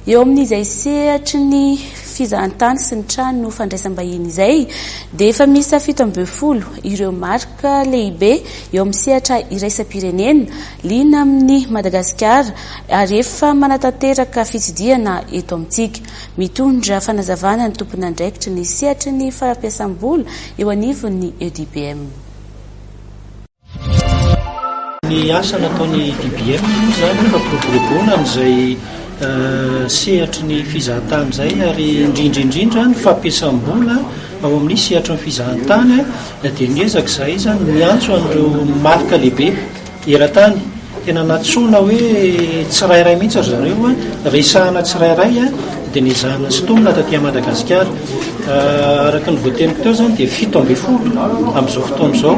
eo amin'izay sehatry ny fizahantany sy ny trano fandraisam-bahiny izay dia efa misy 70 ireo marika lehibe eo amin'ny sehatra iraisam-pirenena liana amin'ny Madagasikara ary efa manatanteraka fitsidiana eto amintsika. Mitondra fanazavana ny tompon'andraikitry ny sehatry ny fampiasam-bola eo anivon'ny EDBM. Ny asa nataony EDBM zany efa proporoboana amin'izay sehatry ny fizahantany izay ary indrindra ny fampiasam-bola ao amin'ny sehatry ny fizahantany dia niezaka izay zany miantso an'ireo marika lehibe eran-tany. Tena natsoina hoe tsirairay mihitsy ary zareo resahana tsirairay dia nizahana sitomina taty Madagasikara. Araka ny voateniko teo zany dia 70 amin'izao fotoana izao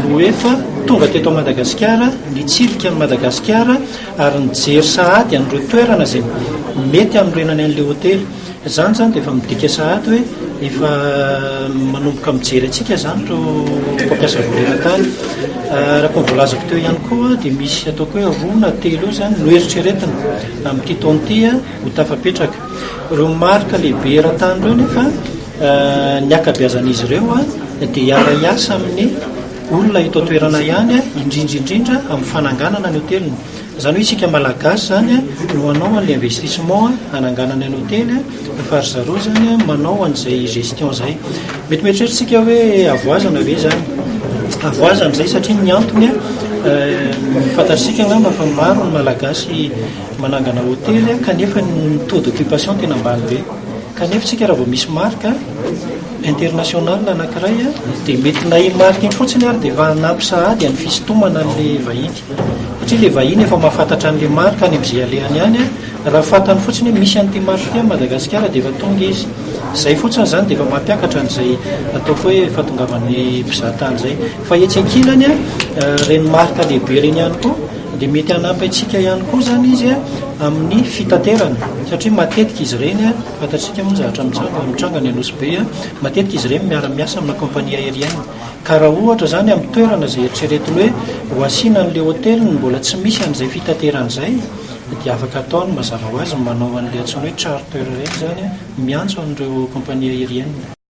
no efa tonga teto Madagasikara, nitsirika ny Madagasikara ary nijery sahady an'ireo toerana izay mety anorenany an'ilay hotely. Zany dia efa midika sahady hoe efa manomboka mijery atsika zany ireo mpampiasa vola eran-tany. Araka ny voalazako teo ihany koa dia misy ataoko hoe 2 na 3 eo zany no eritreretina amin'ity taona ity ho tafapetraka. Ireo marika lehibe eran-tany ireo nefa ny akabeazan'izy ireo dia hiara hiasa amin'ny olona eto toerana ihany indrindra amin'ny fananganana ny hoteliny. Zany hoe isika malagasy zany no manao an'ilay investissement hananganana ny hotely fa ry zareo zany manao an'izay gestion izay. Mety mieritreritsika hoe avoazana ve zany? Avoazana izay satria ny antony fantatsika ngamba fa maro ny malagasy manangana hotely kanefa ny taux d'occupation tena ambany be. Kanefa tsika raha vao misy marika international anankiray dia mety na marika iny fotsiny ary dia efa hanampy sahady amin'ny fisintomana an'ilay vahiny. Satria ilay vahiny efa mahafantatra an'ilay marika any amin'izay alehany any raha fantany fotsiny hoe misy an'ity marika ity Madagasikara dia efa tonga izy. Izay fotsiny zany dia efa mampiakatra an'izay ataoko hoe fahatongavan'ny mpizahatany izay. Fa etsy ankilany reny marika lehibe reny ihany koa dia mety hanampy antsika ihany koa zany izy amin'ny fitaterana satria matetika izy ireny fantatsika moa zavatra mitranga ny Anosy Be matetika izy ireny miara-miasa amina kompania aérienne. Ka raha ohatra zany amin'ny toerana izay eritreretiny hoe ho asiana an'ilay hotely ny mbola tsy misy an'izay fitaterana izay dia afaka ataony mazava ho azy manao an'ilay antsoina hoe charter ireny zany miantso an'ireo kompania aérienne.